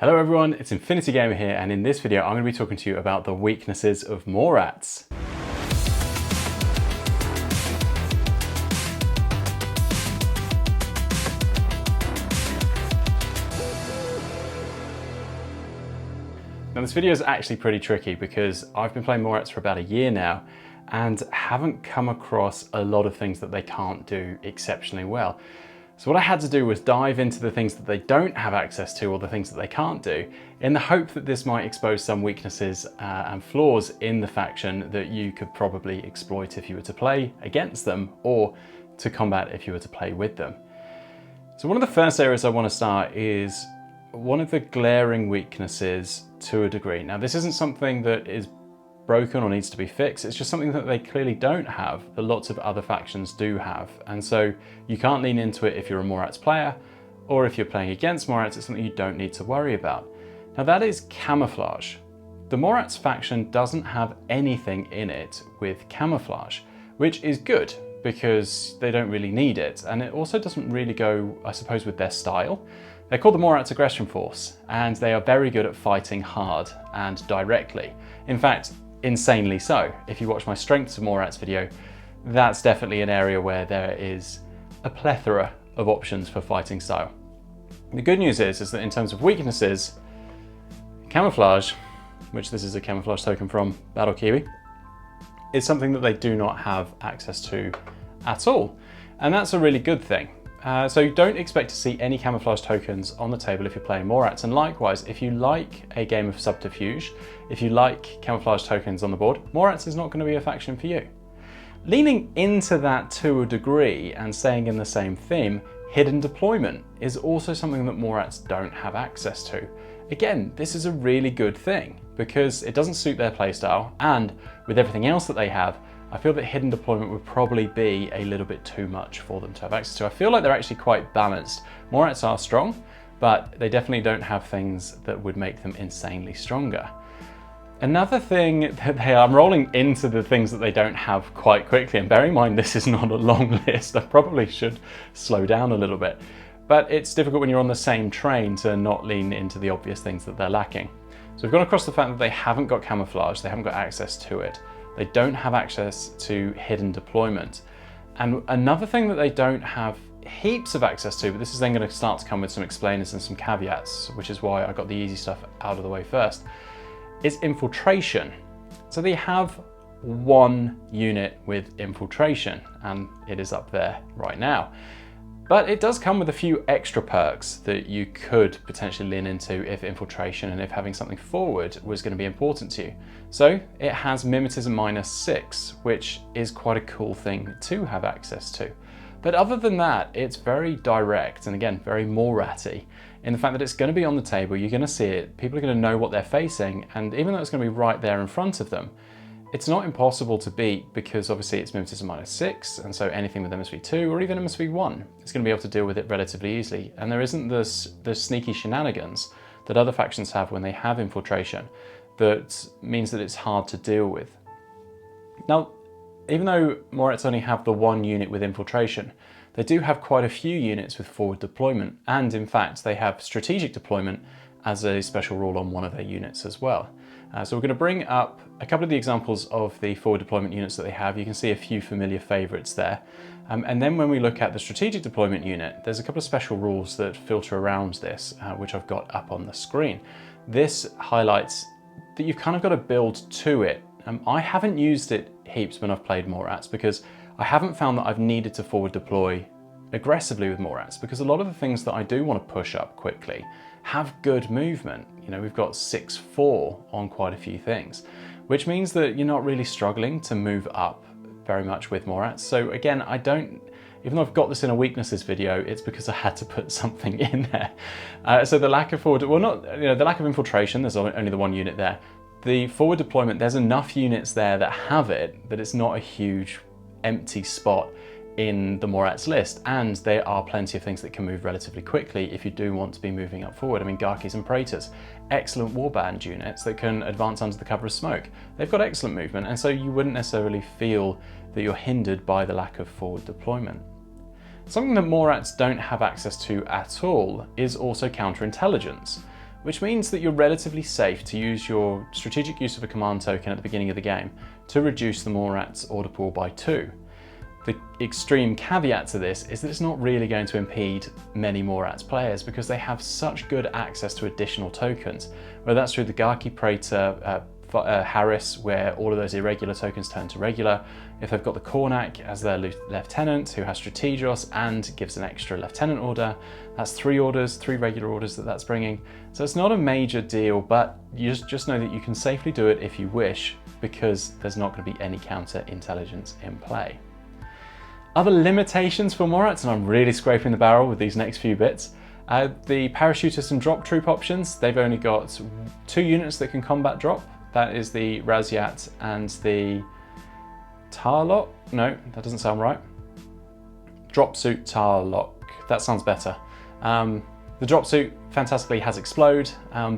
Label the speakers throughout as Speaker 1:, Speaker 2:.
Speaker 1: Hello everyone, it's Infinity Gamer here, and in this video I'm going to be talking to you about the weaknesses of Morats. Now this video is actually pretty tricky because I've been playing Morats for about a year now and haven't come across a lot of things that they can't do exceptionally well. So what I had to do was dive into the things that they don't have access to or the things that they can't do, in the hope that this might expose some weaknesses and flaws in the faction that you could probably exploit if you were to play against them or to combat if you were to play with them. So one of the first areas I want to start is one of the glaring weaknesses to a degree. Now this isn't something that is broken or needs to be fixed, it's just something that they clearly don't have that lots of other factions do have, and so you can't lean into it if you're a Morats player, or if you're playing against Morats, it's something you don't need to worry about. Now that is camouflage. The Morats faction doesn't have anything in it with camouflage, which is good because they don't really need it, and it also doesn't really go, I suppose, with their style. They're called the Morats Aggression Force, and they are very good at fighting hard and directly. In fact, insanely so. If you watch my Strengths of Morats video, that's definitely an area where there is a plethora of options for fighting style. The good news is that in terms of weaknesses, camouflage, which this is a camouflage token from Battle Kiwi, is something that they do not have access to at all. And that's a really good thing. So don't expect to see any camouflage tokens on the table if you're playing Morats, and likewise, if you like a game of subterfuge, if you like camouflage tokens on the board, Morats is not going to be a faction for you. Leaning into that to a degree and staying in the same theme, hidden deployment is also something that Morats don't have access to. Again, this is a really good thing because it doesn't suit their playstyle, and with everything else that they have, I feel that hidden deployment would probably be a little bit too much for them to have access to. I feel like they're actually quite balanced. Morats are strong, but they definitely don't have things that would make them insanely stronger. Another thing that I'm rolling into the things that they don't have quite quickly, and bear in mind this is not a long list, I probably should slow down a little bit, but it's difficult when you're on the same train to not lean into the obvious things that they're lacking. So we've gone across the fact that they haven't got camouflage, they haven't got access to it. They don't have access to hidden deployment. And another thing that they don't have heaps of access to, but this is then going to start to come with some explainers and some caveats, which is why I got the easy stuff out of the way first, is infiltration. So they have one unit with infiltration, and it is up there right now. But it does come with a few extra perks that you could potentially lean into if infiltration and if having something forward was going to be important to you. So it has mimetism -6, which is quite a cool thing to have access to. But other than that, it's very direct and again, very Morat-y in the fact that it's going to be on the table, you're going to see it, people are going to know what they're facing, and even though it's going to be right there in front of them, it's not impossible to beat because obviously it's mimetism -6, and so anything with MSV2 or even MSV1 is going to be able to deal with it relatively easily. And there isn't the sneaky shenanigans that other factions have when they have infiltration that means that it's hard to deal with. Now, even though Morats only have the one unit with infiltration, they do have quite a few units with forward deployment, and in fact they have strategic deployment as a special rule on one of their units as well. So we're going to bring up a couple of the examples of the forward deployment units that they have. You can see a few familiar favourites there. And then when we look at the strategic deployment unit, there's a couple of special rules that filter around this, which I've got up on the screen. This highlights that you've kind of got to build to it. I haven't used it heaps when I've played Morats because I haven't found that I've needed to forward deploy aggressively with Morats, because a lot of the things that I do want to push up quickly have good movement. You know, we've got 6-4 on quite a few things, which means that you're not really struggling to move up very much with Morats. So again, even though I've got this in a weaknesses video, it's because I had to put something in there. So the lack of forward, well, not, you know, the lack of infiltration, there's only the one unit there. The forward deployment, there's enough units there that have it, that it's not a huge empty spot in the Morats list, and there are plenty of things that can move relatively quickly if you do want to be moving up forward. I mean, Garkis and Praetors, excellent warband units that can advance under the cover of smoke. They've got excellent movement, and so you wouldn't necessarily feel that you're hindered by the lack of forward deployment. Something that Morats don't have access to at all is also counterintelligence, which means that you're relatively safe to use your strategic use of a command token at the beginning of the game to reduce the Morats order pool by 2. The extreme caveat to this is that it's not really going to impede many Morats players because they have such good access to additional tokens, whether that's through the Gaki Praetor Harris, where all of those irregular tokens turn to regular, if they've got the Kornak as their lieutenant who has Strategios and gives an extra lieutenant order. That's 3 orders, 3 regular orders that's bringing. So it's not a major deal, but you just know that you can safely do it if you wish, because there's not going to be any counter intelligence in play. Other limitations for Morats, and I'm really scraping the barrel with these next few bits. The parachutist and drop troop options, they've only got 2 units that can combat drop. That is the Razyat and the Tarlok. No, that doesn't sound right. Drop suit Tarlok, that sounds better. The drop suit fantastically has explode,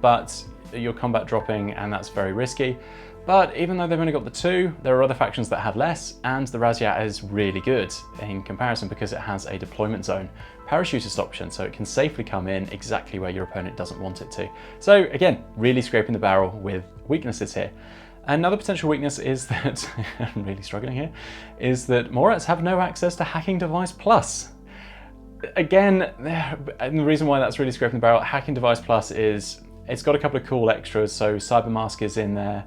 Speaker 1: but you're combat dropping and that's very risky. But even though they've only got the 2, there are other factions that have less, and the Razyat is really good in comparison because it has a deployment zone parachutist option, so it can safely come in exactly where your opponent doesn't want it to. So again, really scraping the barrel with weaknesses here. Another potential weakness is that, I'm really struggling here, is that Morats have no access to Hacking Device Plus. Again, and the reason why that's really scraping the barrel, Hacking Device Plus is, it's got a couple of cool extras, so Cyber Mask is in there,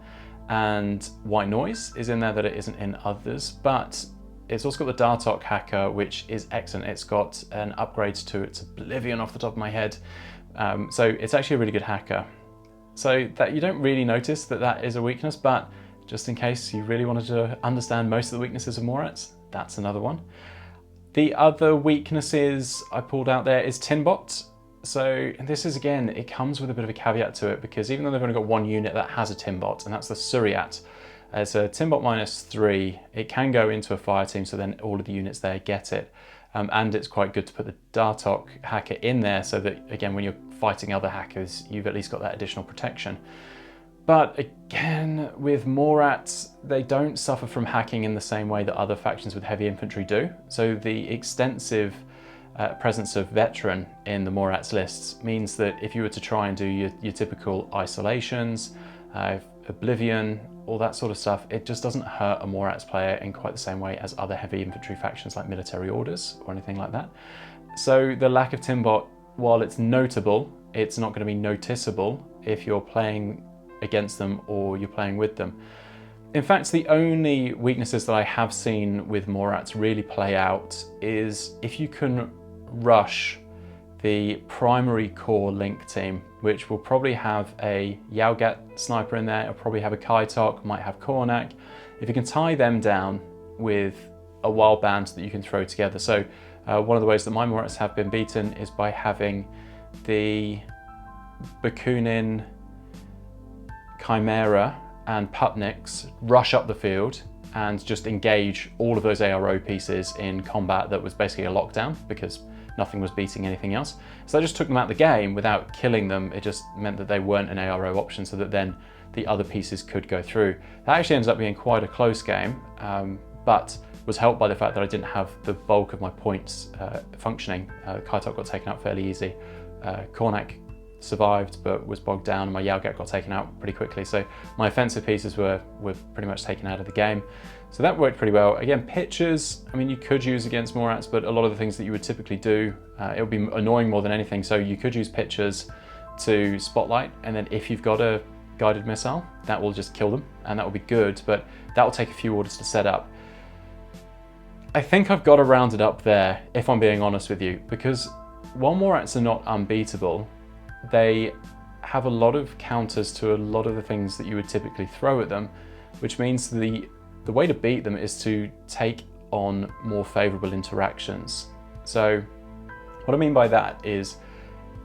Speaker 1: and White Noise is in there that it isn't in others, but it's also got the Dartok hacker, which is excellent. It's got an upgrade to its Oblivion off the top of my head, so it's actually a really good hacker. So that you don't really notice that that is a weakness, but just in case you really wanted to understand most of the weaknesses of Morats, that's another one. The other weaknesses I pulled out there is Tinbot. So this is, again, it comes with a bit of a caveat to it, because even though they've only got 1 unit that has a Tinbot, and that's the Suryat, it's a Tinbot -3, it can go into a fire team, so then all of the units there get it. And it's quite good to put the Dartok hacker in there so that, again, when you're fighting other hackers, you've at least got that additional protection. But again, with Morats, they don't suffer from hacking in the same way that other factions with heavy infantry do. So the extensive presence of veteran in the Morats lists means that if you were to try and do your typical isolations, Oblivion, all that sort of stuff, it just doesn't hurt a Morats player in quite the same way as other heavy infantry factions like Military Orders or anything like that. So the lack of Tinbot, while it's notable, it's not going to be noticeable if you're playing against them or you're playing with them. In fact, the only weaknesses that I have seen with Morats really play out is if you can rush the primary core link team, which will probably have a Yaugat sniper in there, it'll probably have a Kaitok, might have Kornak. If you can tie them down with a wild band that you can throw together. So one of the ways that my Morats have been beaten is by having the Bakunin, Chimera and Putniks rush up the field and just engage all of those ARO pieces in combat that was basically a lockdown because nothing was beating anything else. So I just took them out of the game without killing them. It just meant that they weren't an ARO option so that then the other pieces could go through. That actually ends up being quite a close game, but was helped by the fact that I didn't have the bulk of my points functioning. Kaitok got taken out fairly easy. Kornak survived but was bogged down, and my Yaugat got taken out pretty quickly. So my offensive pieces were pretty much taken out of the game. So that worked pretty well. Again, pitchers, I mean, you could use against Morats, but a lot of the things that you would typically do, it would be annoying more than anything. So you could use pitchers to spotlight, and then if you've got a guided missile, that will just kill them, and that will be good, but that will take a few orders to set up. I think I've got to round it up there, if I'm being honest with you, because while Morats are not unbeatable, they have a lot of counters to a lot of the things that you would typically throw at them, which means the way to beat them is to take on more favorable interactions. So what I mean by that is,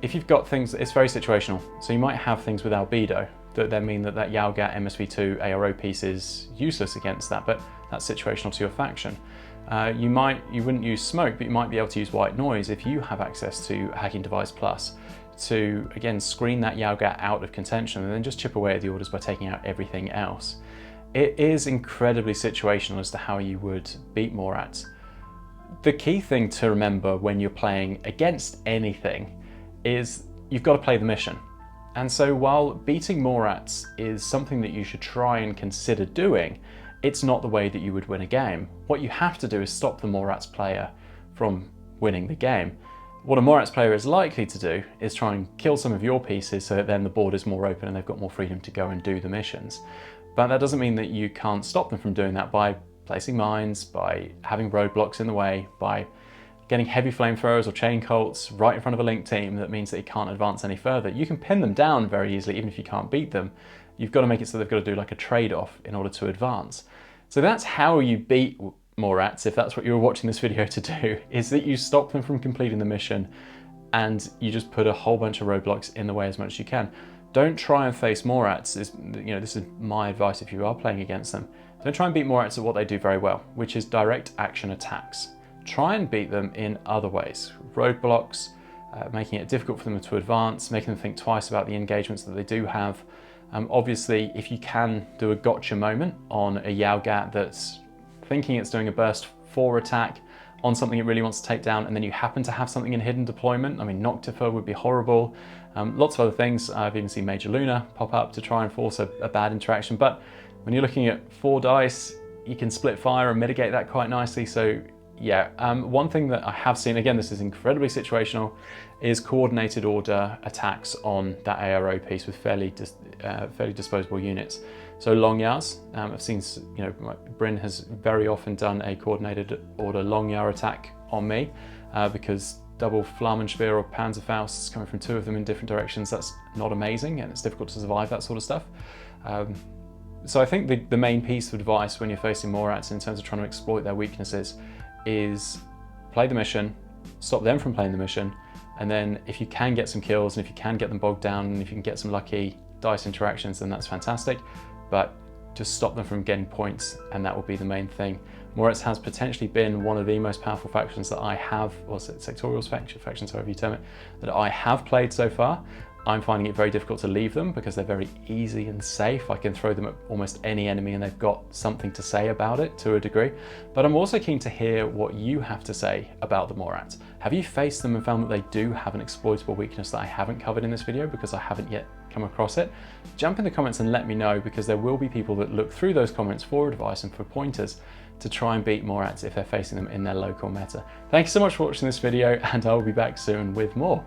Speaker 1: if you've got things, it's very situational. So you might have things with albedo that then mean that Yaugat MSV2 ARO piece is useless against that, but that's situational to your faction. You wouldn't use smoke, but you might be able to use white noise if you have access to Hacking Device Plus to, again, screen that Yaugat out of contention and then just chip away at the orders by taking out everything else. It is incredibly situational as to how you would beat Morats. The key thing to remember when you're playing against anything is you've got to play the mission. And so while beating Morats is something that you should try and consider doing, it's not the way that you would win a game. What you have to do is stop the Morats player from winning the game. What a Morats player is likely to do is try and kill some of your pieces so that then the board is more open and they've got more freedom to go and do the missions. But that doesn't mean that you can't stop them from doing that by placing mines, by having roadblocks in the way, by getting heavy flamethrowers or chain colts right in front of a link team that means that he can't advance any further. You can pin them down very easily even if you can't beat them. You've got to make it so they've got to do like a trade-off in order to advance. So that's how you beat Morats, if that's what you were watching this video to do, is that you stop them from completing the mission and you just put a whole bunch of roadblocks in the way as much as you can. Don't try and face Morats. This is my advice if you are playing against them. Don't try and beat Morats at what they do very well, which is direct action attacks. Try and beat them in other ways. Roadblocks, making it difficult for them to advance, making them think twice about the engagements that they do have. Obviously, if you can do a gotcha moment on a Yao-Gat that's thinking it's doing a burst 4 attack on something it really wants to take down, and then you happen to have something in hidden deployment. I mean, Noctifer would be horrible. Lots of other things. I've even seen Major Luna pop up to try and force a bad interaction. But when you're looking at 4 dice, you can split fire and mitigate that quite nicely. So yeah, one thing that I have seen, again, this is incredibly situational, is coordinated order attacks on that ARO piece with fairly disposable units. So long yars, I've seen, Bryn has very often done a coordinated order long yar attack on me because double Flammenschwer or Panzerfaust coming from 2 of them in different directions, that's not amazing and it's difficult to survive that sort of stuff. So I think the main piece of advice when you're facing Morats in terms of trying to exploit their weaknesses is play the mission, stop them from playing the mission, and then if you can get some kills and if you can get them bogged down and if you can get some lucky dice interactions, then that's fantastic. But just stop them from getting points, and that will be the main thing. Morats has potentially been one of the most powerful factions that I have, or sectorial factions, however you term it, that I have played so far. I'm finding it very difficult to leave them because they're very easy and safe. I can throw them at almost any enemy and they've got something to say about it to a degree. But I'm also keen to hear what you have to say about the Morats. Have you faced them and found that they do have an exploitable weakness that I haven't covered in this video because I haven't yet come across it? Jump in the comments and let me know, because there will be people that look through those comments for advice and for pointers to try and beat Morats if they're facing them in their local meta. Thank you so much for watching this video, and I'll be back soon with more.